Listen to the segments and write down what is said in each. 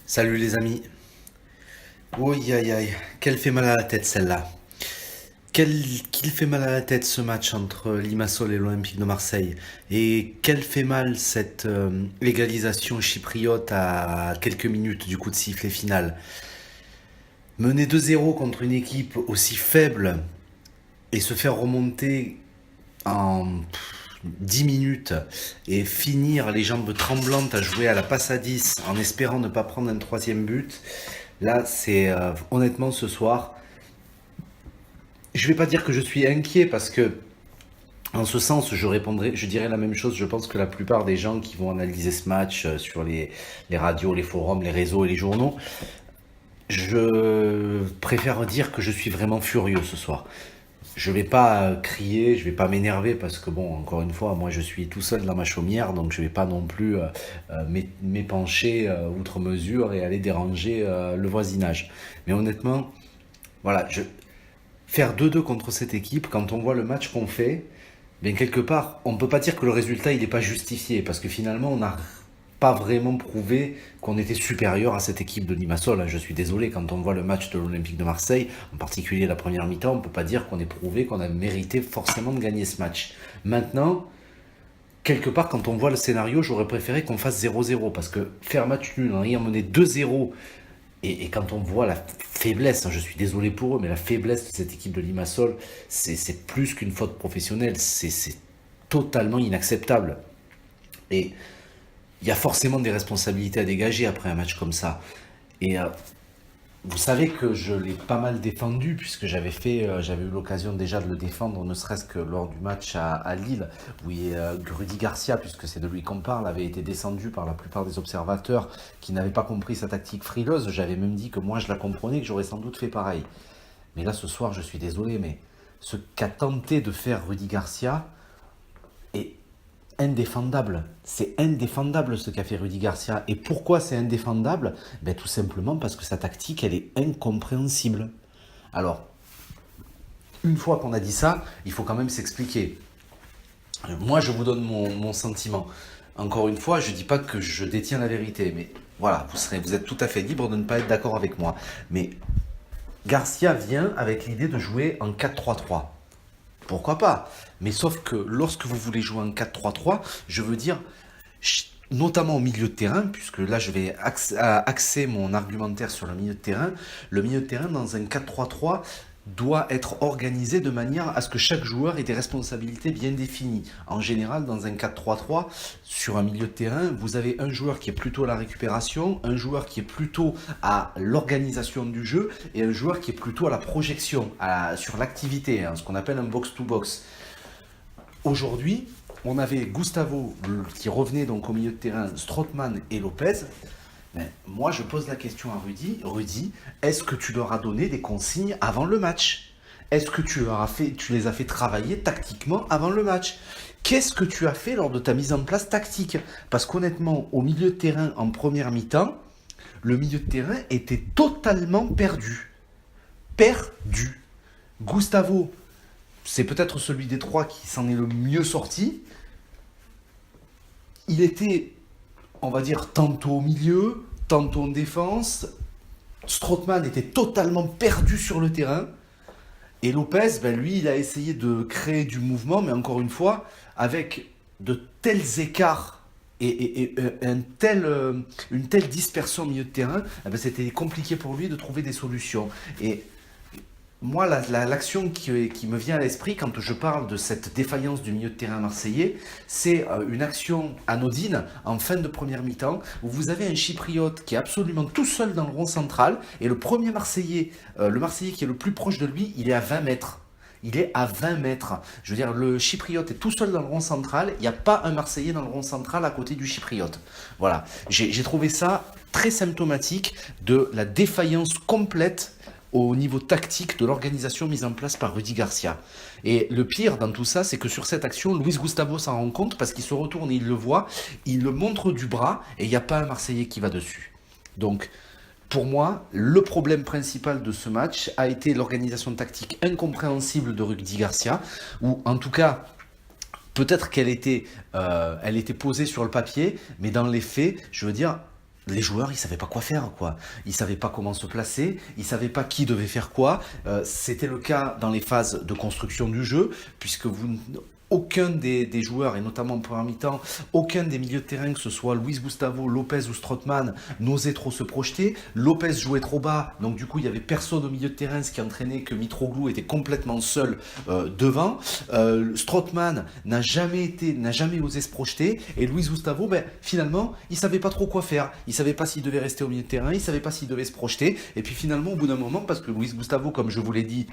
Salut les amis. Oui, aïe, aïe. Quelle fait mal à la tête celle-là. Qu'il fait mal à la tête ce match entre Limassol et l'Olympique de Marseille. Et quelle fait mal cette égalisation chypriote à quelques minutes du coup de sifflet final. Mener 2-0 contre une équipe aussi faible et se faire remonter en 10 minutes et finir les jambes tremblantes à jouer à la passe à 10 en espérant ne pas prendre un troisième but. Là, c'est honnêtement ce soir, je vais pas dire que je suis inquiet parce que en ce sens, je dirais la même chose. Je pense que la plupart des gens qui vont analyser ce match sur les radios, les forums, les réseaux et les journaux, je préfère dire que je suis vraiment furieux ce soir. Je vais pas crier, je vais pas m'énerver parce que bon, encore une fois, moi je suis tout seul dans ma chaumière, donc je vais pas non plus m'épancher outre mesure et aller déranger le voisinage. Mais honnêtement, voilà, faire 2-2 contre cette équipe, quand on voit le match qu'on fait, bien quelque part, on ne peut pas dire que le résultat il n'est pas justifié, parce que finalement, on n'a pas vraiment prouvé qu'on était supérieur à cette équipe de Limassol. Je suis désolé, quand on voit le match de l'Olympique de Marseille, en particulier la première mi-temps, on ne peut pas dire qu'on ait prouvé qu'on a mérité forcément de gagner ce match. Maintenant, quelque part, quand on voit le scénario, j'aurais préféré qu'on fasse 0-0, parce que faire match nul en ayant mené 2-0 et quand on voit la faiblesse, hein, je suis désolé pour eux, mais la faiblesse de cette équipe de Limassol, c'est plus qu'une faute professionnelle, c'est totalement inacceptable. Et il y a forcément des responsabilités à dégager après un match comme ça. Et vous savez que je l'ai pas mal défendu puisque j'avais eu l'occasion déjà de le défendre, ne serait-ce que lors du match à Lille, où Rudy Garcia, puisque c'est de lui qu'on parle, avait été descendu par la plupart des observateurs qui n'avaient pas compris sa tactique frileuse. J'avais même dit que moi je la comprenais, que j'aurais sans doute fait pareil. Mais là ce soir, je suis désolé, mais ce qu'a tenté de faire Rudy Garcia est indéfendable. C'est indéfendable ce qu'a fait Rudy Garcia. Et pourquoi c'est indéfendable? Ben, tout simplement parce que sa tactique, elle est incompréhensible. Alors, une fois qu'on a dit ça, il faut quand même s'expliquer. Moi, je vous donne mon sentiment. Encore une fois, je ne dis pas que je détiens la vérité, mais voilà, vous êtes tout à fait libre de ne pas être d'accord avec moi. Mais Garcia vient avec l'idée de jouer en 4-3-3. Pourquoi pas? Mais sauf que lorsque vous voulez jouer en 4-3-3, je veux dire, notamment au milieu de terrain, puisque là je vais axer mon argumentaire sur le milieu de terrain dans un 4-3-3 doit être organisé de manière à ce que chaque joueur ait des responsabilités bien définies. En général, dans un 4-3-3, sur un milieu de terrain, vous avez un joueur qui est plutôt à la récupération, un joueur qui est plutôt à l'organisation du jeu et un joueur qui est plutôt à la projection, sur l'activité, hein, ce qu'on appelle un box-to-box. Aujourd'hui, on avait Gustavo qui revenait donc au milieu de terrain, Strootman et Lopez. Mais moi, je pose la question à Rudy. Rudy, est-ce que tu leur as donné des consignes avant le match? Est-ce que tu les as fait travailler tactiquement avant le match? Qu'est-ce que tu as fait lors de ta mise en place tactique? Parce qu'honnêtement, au milieu de terrain en première mi-temps, le milieu de terrain était totalement perdu. Perdu. Gustavo, c'est peut-être celui des trois qui s'en est le mieux sorti. Il était, on va dire, tantôt au milieu, tantôt en défense. Strootman était totalement perdu sur le terrain. Et Lopez, ben lui, il a essayé de créer du mouvement, mais encore une fois, avec de tels écarts et une telle dispersion au milieu de terrain, eh ben c'était compliqué pour lui de trouver des solutions. Et moi, l'action qui me vient à l'esprit quand je parle de cette défaillance du milieu de terrain marseillais, c'est une action anodine en fin de première mi-temps où vous avez un Chypriote qui est absolument tout seul dans le rond central et le premier Marseillais, le Marseillais qui est le plus proche de lui, il est à 20 mètres. Il est à 20 mètres. Je veux dire, le Chypriote est tout seul dans le rond central. Il n'y a pas un Marseillais dans le rond central à côté du Chypriote. Voilà. J'ai trouvé ça très symptomatique de la défaillance complète au niveau tactique de l'organisation mise en place par Rudy Garcia. Et le pire dans tout ça, c'est que sur cette action, Luis Gustavo s'en rend compte parce qu'il se retourne et il le voit, il le montre du bras et il n'y a pas un Marseillais qui va dessus. Donc, pour moi, le problème principal de ce match a été l'organisation tactique incompréhensible de Rudy Garcia, ou en tout cas, peut-être elle était posée sur le papier, mais dans les faits, je veux dire, les joueurs, ils savaient pas quoi faire, quoi. Ils savaient pas comment se placer, ils savaient pas qui devait faire quoi. C'était le cas dans les phases de construction du jeu, puisque aucun des joueurs, et notamment en première mi-temps, aucun des milieux de terrain, que ce soit Luis Gustavo, Lopez ou Strootman, n'osait trop se projeter. Lopez jouait trop bas, donc du coup, il y avait personne au milieu de terrain, ce qui entraînait que Mitroglou était complètement seul devant. Strootman n'a jamais osé se projeter, et Luis Gustavo, ben, finalement, il savait pas trop quoi faire. Il savait pas s'il devait rester au milieu de terrain, il savait pas s'il devait se projeter, et puis finalement, au bout d'un moment, parce que Luis Gustavo, comme je vous l'ai dit,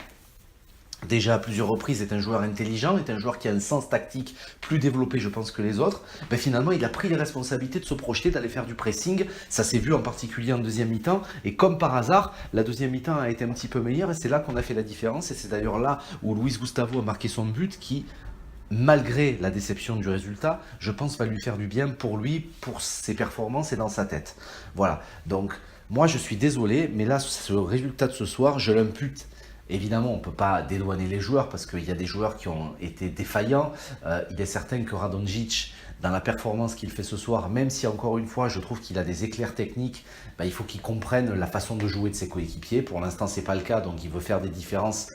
déjà à plusieurs reprises, est un joueur intelligent, est un joueur qui a un sens tactique plus développé, je pense, que les autres, ben finalement, il a pris les responsabilités de se projeter, d'aller faire du pressing. Ça s'est vu en particulier en deuxième mi-temps. Et comme par hasard, la deuxième mi-temps a été un petit peu meilleure. Et c'est là qu'on a fait la différence. Et c'est d'ailleurs là où Luis Gustavo a marqué son but qui, malgré la déception du résultat, je pense va lui faire du bien pour lui, pour ses performances et dans sa tête. Voilà. Donc, moi, je suis désolé, mais là, ce résultat de ce soir, je l'impute. Évidemment, on ne peut pas dédouaner les joueurs parce qu'il y a des joueurs qui ont été défaillants. Il est certain que Radonjic, dans la performance qu'il fait ce soir, même si encore une fois je trouve qu'il a des éclairs techniques, bah, il faut qu'il comprenne la façon de jouer de ses coéquipiers. Pour l'instant, ce n'est pas le cas, donc il veut faire des différences.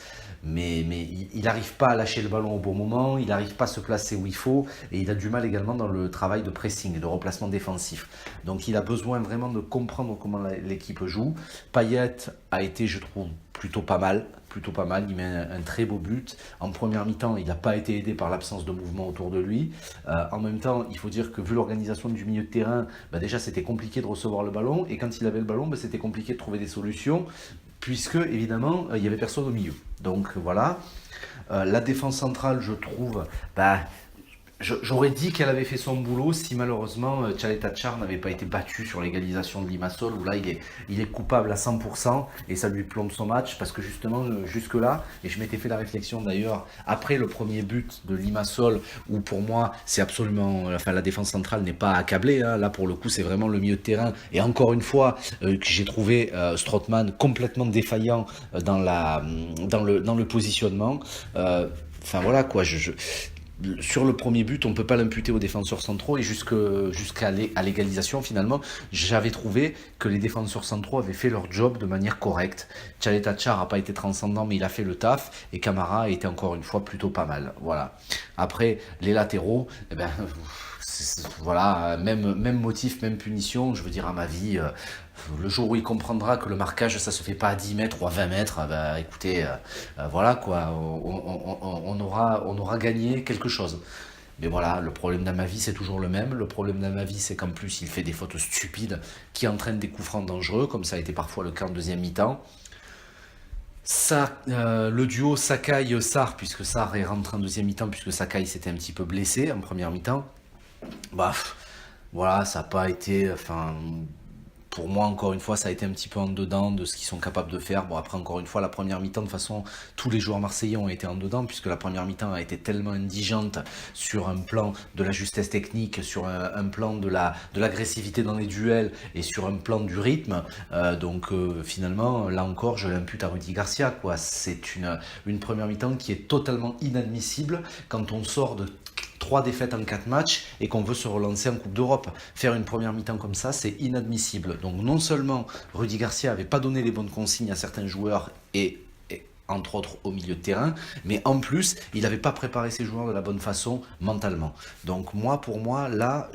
Mais il n'arrive pas à lâcher le ballon au bon moment, il n'arrive pas à se placer où il faut, et il a du mal également dans le travail de pressing et de replacement défensif. Donc il a besoin vraiment de comprendre comment l'équipe joue. Payet a été, je trouve, plutôt pas mal. Plutôt pas mal, il met un très beau but. En première mi-temps, il n'a pas été aidé par l'absence de mouvement autour de lui. En même temps, il faut dire que vu l'organisation du milieu de terrain, bah déjà c'était compliqué de recevoir le ballon, et quand il avait le ballon, bah c'était compliqué de trouver des solutions, puisque évidemment, il n'y avait personne au milieu. Donc voilà. La défense centrale, je trouve, bah, j'aurais dit qu'elle avait fait son boulot si malheureusement Tchaleta-Tchar n'avait pas été battu sur l'égalisation de Limassol, où là il est coupable à 100% et ça lui plombe son match, parce que justement jusque-là, et je m'étais fait la réflexion d'ailleurs après le premier but de Limassol, où pour moi c'est absolument, enfin la défense centrale n'est pas accablée, hein. Là pour le coup c'est vraiment le milieu de terrain, et encore une fois que j'ai trouvé Strootman complètement défaillant dans le positionnement. Enfin voilà quoi, sur le premier but, on ne peut pas l'imputer aux défenseurs centraux, et jusqu'à l'égalisation, finalement, j'avais trouvé que les défenseurs centraux avaient fait leur job de manière correcte. Tchaleta-Tchar n'a pas été transcendant, mais il a fait le taf, et Camara a été encore une fois plutôt pas mal. Voilà. Après, les latéraux, eh ben, voilà, même motif, même punition. Je veux dire, à ma vie, le jour où il comprendra que le marquage, ça se fait pas à 10 mètres ou à 20 mètres, bah, écoutez, voilà quoi, on aura gagné quelque chose. Mais voilà, le problème d'Amavi, c'est toujours le même. Le problème d'Amavi, c'est qu'en plus, il fait des fautes stupides qui entraînent des coups francs dangereux, comme ça a été parfois le cas en deuxième mi-temps. Ça, le duo Sakai-Sarr, puisque Sarr est rentré en deuxième mi-temps, puisque Sakai s'était un petit peu blessé en première mi-temps, bah, voilà, ça n'a pas été, enfin, pour moi, encore une fois, ça a été un petit peu en dedans de ce qu'ils sont capables de faire. Bon, après, encore une fois, la première mi-temps, de toute façon, tous les joueurs marseillais ont été en dedans, puisque la première mi-temps a été tellement indigente sur un plan de la justesse technique, sur un plan de l'agressivité dans les duels, et sur un plan du rythme. Donc, finalement, là encore, je l'impute à Rudy Garcia, quoi. C'est une première mi-temps qui est totalement inadmissible quand on sort de 3 défaites en 4 matchs et qu'on veut se relancer en Coupe d'Europe. Faire une première mi-temps comme ça, c'est inadmissible. Donc non seulement Rudy Garcia n'avait pas donné les bonnes consignes à certains joueurs, et entre autres au milieu de terrain, mais en plus, il n'avait pas préparé ses joueurs de la bonne façon mentalement. Donc pour moi, là,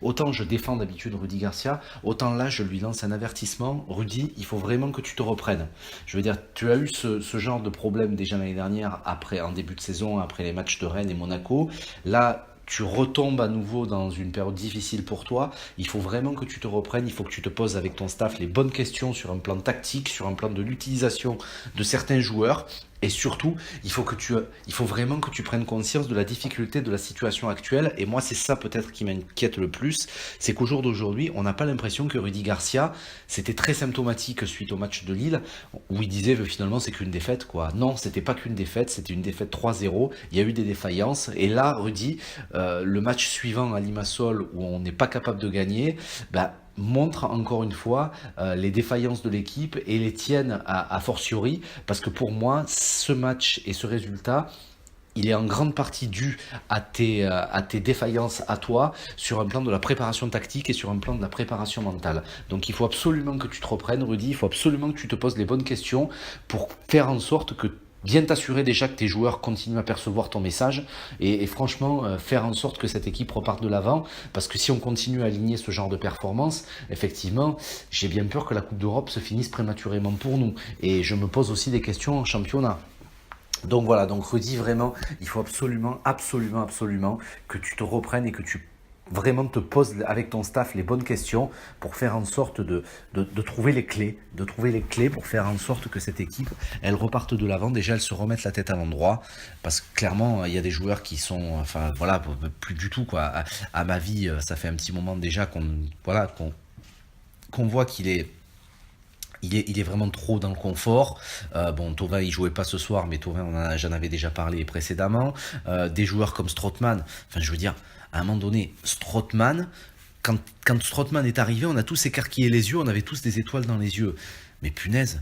autant je défends d'habitude Rudy Garcia, autant là, je lui lance un avertissement. Rudy, il faut vraiment que tu te reprennes. Je veux dire, tu as eu ce genre de problème déjà l'année dernière, en début de saison, après les matchs de Rennes et Monaco. Là, tu retombes à nouveau dans une période difficile pour toi. Il faut vraiment que tu te reprennes, il faut que tu te poses avec ton staff les bonnes questions sur un plan tactique, sur un plan de l'utilisation de certains joueurs. Et surtout, il faut vraiment que tu prennes conscience de la difficulté de la situation actuelle. Et moi, c'est ça peut-être qui m'inquiète le plus. C'est qu'au jour d'aujourd'hui, on n'a pas l'impression que Rudy Garcia, c'était très symptomatique suite au match de Lille, où il disait finalement c'est qu'une défaite, quoi. Non, c'était pas qu'une défaite, c'était une défaite 3-0. Il y a eu des défaillances. Et là, Rudy, le match suivant à Limassol, où on n'est pas capable de gagner, bah, montre encore une fois les défaillances de l'équipe, et les tiennes à fortiori, parce que pour moi ce match et ce résultat il est en grande partie dû à tes défaillances à toi sur un plan de la préparation tactique et sur un plan de la préparation mentale. Donc il faut absolument que tu te reprennes, Rudy, il faut absolument que tu te poses les bonnes questions pour faire en sorte que bien t'assurer déjà que tes joueurs continuent à percevoir ton message et franchement faire en sorte que cette équipe reparte de l'avant parce que si on continue à aligner ce genre de performance, effectivement, j'ai bien peur que la Coupe d'Europe se finisse prématurément pour nous et je me pose aussi des questions en championnat. Donc voilà, donc Rudy, vraiment, il faut absolument, absolument, absolument que tu te reprennes et que tu vraiment te poses avec ton staff les bonnes questions pour faire en sorte de trouver les clés, pour faire en sorte que cette équipe, elle reparte de l'avant, déjà elle se remette la tête à l'endroit, parce que clairement, il y a des joueurs qui sont, enfin voilà, plus du tout quoi. À ma vie, ça fait un petit moment déjà qu'on voit il est vraiment trop dans le confort. Bon, Thauvin, il jouait pas ce soir, mais Thauvin, j'en avais déjà parlé précédemment. Des joueurs comme Strootman, enfin, je veux dire, à un moment donné, Strootman, quand Strootman est arrivé, on a tous écarquillé les yeux, on avait tous des étoiles dans les yeux. Mais punaise,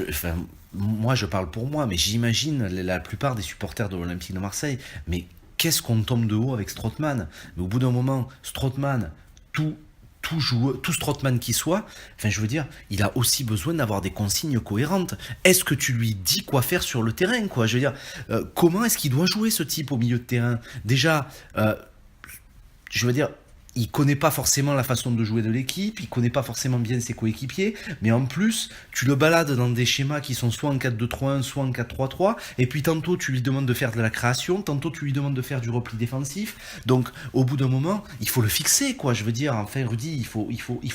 enfin, moi, je parle pour moi, mais j'imagine la plupart des supporters de l'Olympique de Marseille. Mais qu'est-ce qu'on tombe de haut avec Strootman? Mais au bout d'un moment, Strootman, tout, tout joueur, tout Strootman qui soit, enfin je veux dire, il a aussi besoin d'avoir des consignes cohérentes. Est-ce que tu lui dis quoi faire sur le terrain, quoi? Je veux dire, comment est-ce qu'il doit jouer ce type au milieu de terrain? Déjà, je veux dire, il connaît pas forcément la façon de jouer de l'équipe, il connaît pas forcément bien ses coéquipiers, mais en plus, tu le balades dans des schémas qui sont soit en 4-2-3-1, soit en 4-3-3, et puis tantôt tu lui demandes de faire de la création, tantôt tu lui demandes de faire du repli défensif. Donc, au bout d'un moment, il faut le fixer, quoi. Je veux dire, enfin, Rudy, il faut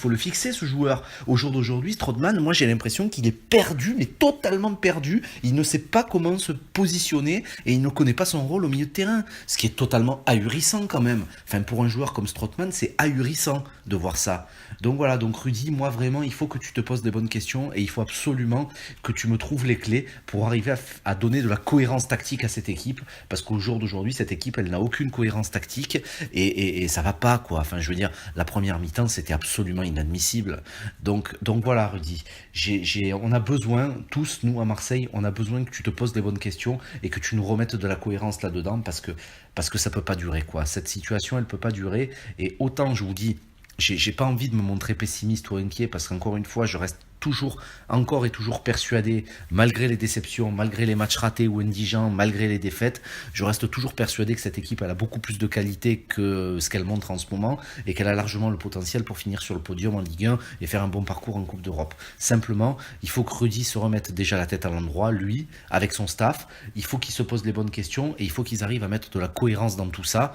le fixer, ce joueur. Au jour d'aujourd'hui, Strootman, moi j'ai l'impression qu'il est perdu, mais totalement perdu. Il ne sait pas comment se positionner et il ne connaît pas son rôle au milieu de terrain, ce qui est totalement ahurissant quand même. Enfin, pour un joueur comme Strootman, c'est ahurissant de voir ça. Donc voilà, donc Rudy, moi vraiment, il faut que tu te poses des bonnes questions et il faut absolument que tu me trouves les clés pour arriver à donner de la cohérence tactique à cette équipe, parce qu'au jour d'aujourd'hui, cette équipe, elle n'a aucune cohérence tactique et ça va pas, quoi. Enfin, je veux dire, la première mi-temps, c'était absolument inadmissible. Donc voilà, Rudy, on a besoin, tous, nous, à Marseille, on a besoin que tu te poses des bonnes questions et que tu nous remettes de la cohérence là-dedans, parce que ça peut pas durer, quoi. Cette situation, elle peut pas durer. Et autant, je vous dis, j'ai pas envie de me montrer pessimiste ou inquiet, parce qu'encore une fois, je reste toujours, encore et toujours persuadé, malgré les déceptions, malgré les matchs ratés ou indigents, malgré les défaites, je reste toujours persuadé que cette équipe elle a beaucoup plus de qualité que ce qu'elle montre en ce moment et qu'elle a largement le potentiel pour finir sur le podium en Ligue 1 et faire un bon parcours en Coupe d'Europe. Simplement, il faut que Rudy se remette déjà la tête à l'endroit, lui, avec son staff. Il faut qu'il se pose les bonnes questions et il faut qu'ils arrivent à mettre de la cohérence dans tout ça.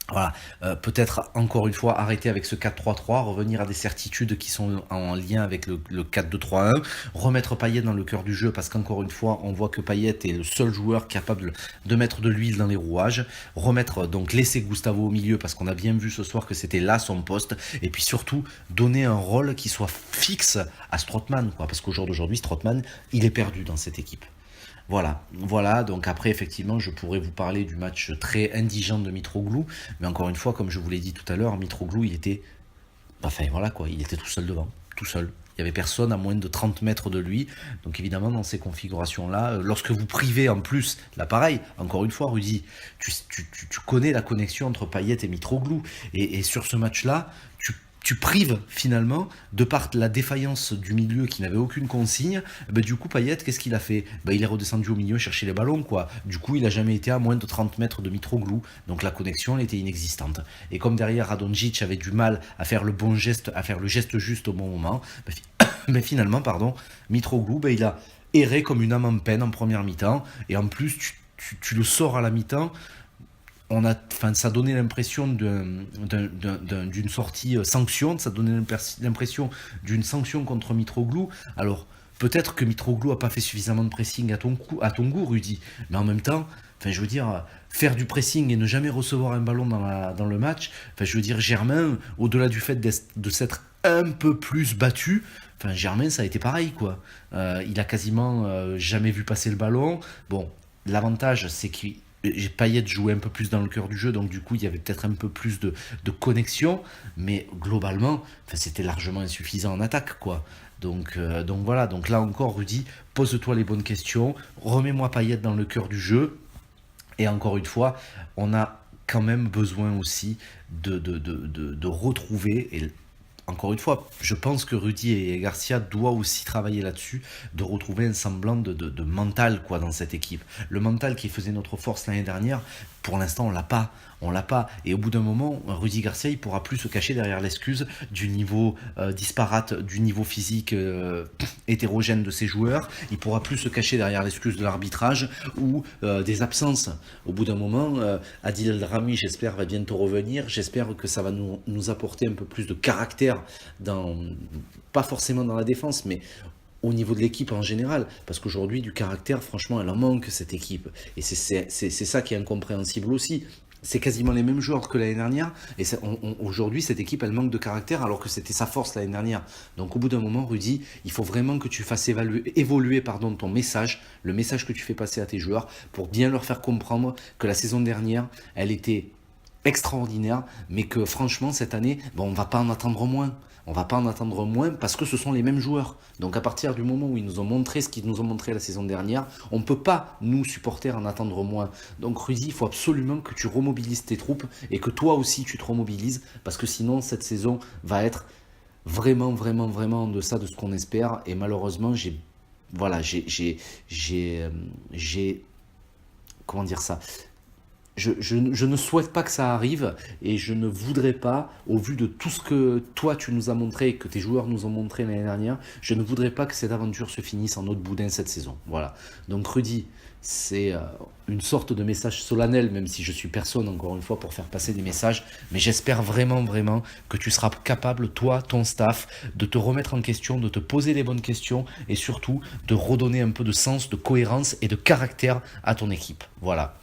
Voilà, peut-être encore une fois arrêter avec ce 4-3-3, revenir à des certitudes qui sont en lien avec le 4-2-3-1, remettre Payet dans le cœur du jeu parce qu'encore une fois on voit que Payet est le seul joueur capable de mettre de l'huile dans les rouages, remettre donc laisser Gustavo au milieu parce qu'on a bien vu ce soir que c'était là son poste et puis surtout donner un rôle qui soit fixe à Strootman, quoi, parce qu'au jour d'aujourd'hui Strootman il est perdu dans cette équipe. Voilà, donc après effectivement je pourrais vous parler du match très indigent de Mitroglou, mais encore une fois, comme je vous l'ai dit tout à l'heure, Mitroglou il était, enfin voilà quoi, il était tout seul devant, tout seul. Il n'y avait personne à moins de 30 mètres de lui, donc évidemment dans ces configurations-là, lorsque vous privez en plus l'appareil, encore une fois Rudy, tu connais la connexion entre Payet et Mitroglou, et sur ce match-là, tu prives finalement, de par la défaillance du milieu qui n'avait aucune consigne, du coup Payet, qu'est-ce qu'il a fait? Il est redescendu au milieu chercher les ballons, quoi. Du coup, il n'a jamais été à moins de 30 mètres de Mitroglou, donc la connexion elle était inexistante. Et comme derrière Radonjic avait du mal à faire le bon geste, à faire le geste juste au bon moment, mais finalement, pardon, Mitroglou, il a erré comme une âme en peine en première mi-temps, et en plus, tu le sors à la mi-temps, ça donnait l'impression d'une sortie sanction, ça donnait l'impression d'une sanction contre Mitroglou. Alors, peut-être que Mitroglou a pas fait suffisamment de pressing à ton goût, Rudy, mais en même temps, je veux dire, faire du pressing et ne jamais recevoir un ballon dans le match, je veux dire, Germain, au-delà du fait de s'être un peu plus battu, Germain, ça a été pareil, quoi. Il a quasiment jamais vu passer le ballon. Bon, l'avantage, c'est qu'il Payet jouait un peu plus dans le cœur du jeu, donc du coup il y avait peut-être un peu plus de connexion, mais globalement, c'était largement insuffisant en attaque, quoi. Donc voilà, donc là encore Rudy, pose-toi les bonnes questions, remets-moi Payet dans le cœur du jeu, Et encore une fois, on a quand même besoin aussi de retrouver, et encore une fois, je pense que Rudy et Garcia doivent aussi travailler là-dessus, de retrouver un semblant de mental quoi, dans cette équipe. Le mental qui faisait notre force l'année dernière, pour l'instant, on l'a pas. On l'a pas. Et au bout d'un moment, Rudy Garcia, il pourra plus se cacher derrière l'excuse du niveau disparate, du niveau physique hétérogène de ses joueurs. Il pourra plus se cacher derrière l'excuse de l'arbitrage ou des absences. Au bout d'un moment, Adil El Rami, j'espère, va bientôt revenir. J'espère que ça va nous apporter un peu plus de caractère dans, pas forcément dans la défense, mais au niveau de l'équipe en général, parce qu'aujourd'hui, du caractère, franchement, elle en manque, cette équipe. Et c'est ça qui est incompréhensible aussi. C'est quasiment les mêmes joueurs que l'année dernière, et aujourd'hui, cette équipe, elle manque de caractère, alors que c'était sa force l'année dernière. Donc au bout d'un moment, Rudy, il faut vraiment que tu fasses évoluer ton message, le message que tu fais passer à tes joueurs, pour bien leur faire comprendre que la saison dernière, elle était extraordinaire, mais que franchement, cette année, bon, on va pas en attendre moins. On va pas en attendre moins parce que ce sont les mêmes joueurs. Donc à partir du moment où ils nous ont montré ce qu'ils nous ont montré la saison dernière, on ne peut pas, nous, supporters, en attendre moins. Donc Rudy, il faut absolument que tu remobilises tes troupes et que toi aussi tu te remobilises parce que sinon cette saison va être vraiment, vraiment, vraiment en deçà de ce qu'on espère. Et malheureusement, voilà, comment dire ça, je ne souhaite pas que ça arrive et je ne voudrais pas, au vu de tout ce que toi tu nous as montré, que tes joueurs nous ont montré l'année dernière, je ne voudrais pas que cette aventure se finisse en autre boudin cette saison. Voilà. Donc Rudy, c'est une sorte de message solennel, même si je suis personne encore une fois pour faire passer des messages, mais j'espère vraiment, vraiment que tu seras capable, toi, ton staff, de te remettre en question, de te poser les bonnes questions et surtout de redonner un peu de sens, de cohérence et de caractère à ton équipe. Voilà.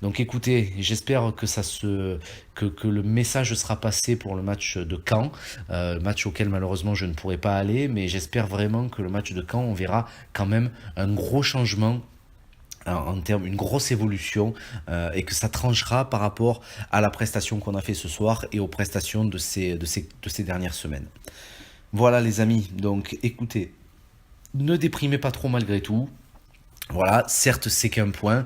Donc écoutez, j'espère que le message sera passé pour le match de Caen, match auquel malheureusement je ne pourrai pas aller, mais j'espère vraiment que le match de Caen, on verra quand même un gros changement en termes, une grosse évolution et que ça tranchera par rapport à la prestation qu'on a fait ce soir et aux prestations de ces dernières semaines. Voilà les amis, donc écoutez, ne déprimez pas trop malgré tout. Voilà, certes c'est qu'un point.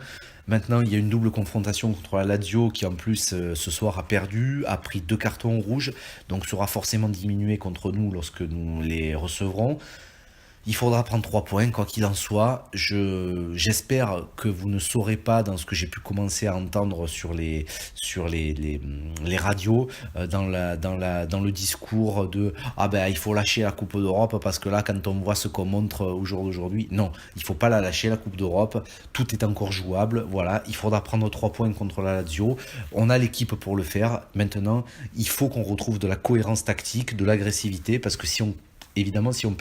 Maintenant, il y a une double confrontation contre la Lazio qui en plus ce soir a perdu, a pris 2 cartons rouges, donc sera forcément diminué contre nous lorsque nous les recevrons. Il faudra prendre 3 points, quoi qu'il en soit. J'espère que vous ne saurez pas, dans ce que j'ai pu commencer à entendre sur les radios, dans le discours de ah ben il faut lâcher la Coupe d'Europe parce que là, quand on voit ce qu'on montre au jour d'aujourd'hui, non, il faut pas la lâcher, la Coupe d'Europe. Tout est encore jouable. Voilà, il faudra prendre 3 points contre la Lazio. On a l'équipe pour le faire. Maintenant, il faut qu'on retrouve de la cohérence tactique, de l'agressivité, parce que évidemment, si on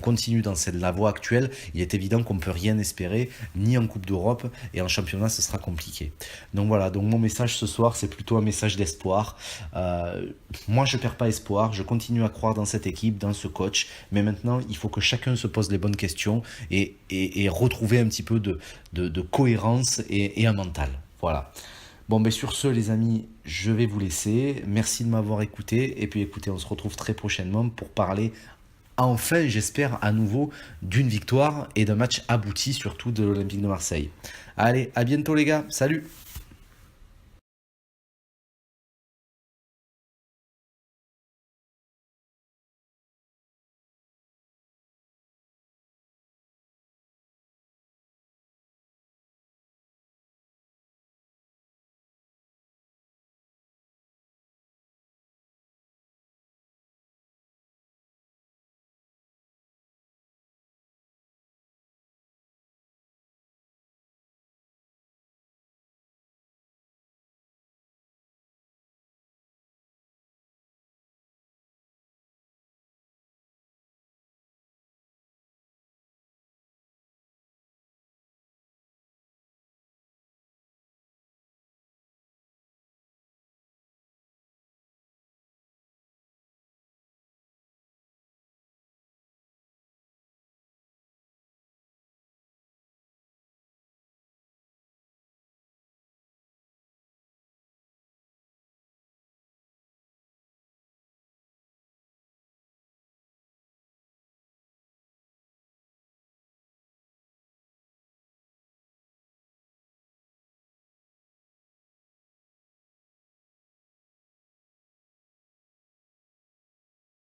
continue dans la voie actuelle, il est évident qu'on ne peut rien espérer, ni en Coupe d'Europe, et en championnat, ce sera compliqué. Donc voilà, donc mon message ce soir, c'est plutôt un message d'espoir. Moi, je ne perds pas espoir, je continue à croire dans cette équipe, dans ce coach, mais maintenant, il faut que chacun se pose les bonnes questions et retrouver un petit peu de cohérence et un mental. Voilà. Bon, ben sur ce, les amis, je vais vous laisser. Merci de m'avoir écouté. Et puis, écoutez, on se retrouve très prochainement pour parler, enfin, j'espère, à nouveau d'une victoire et d'un match abouti, surtout de l'Olympique de Marseille. Allez, à bientôt, les gars. Salut!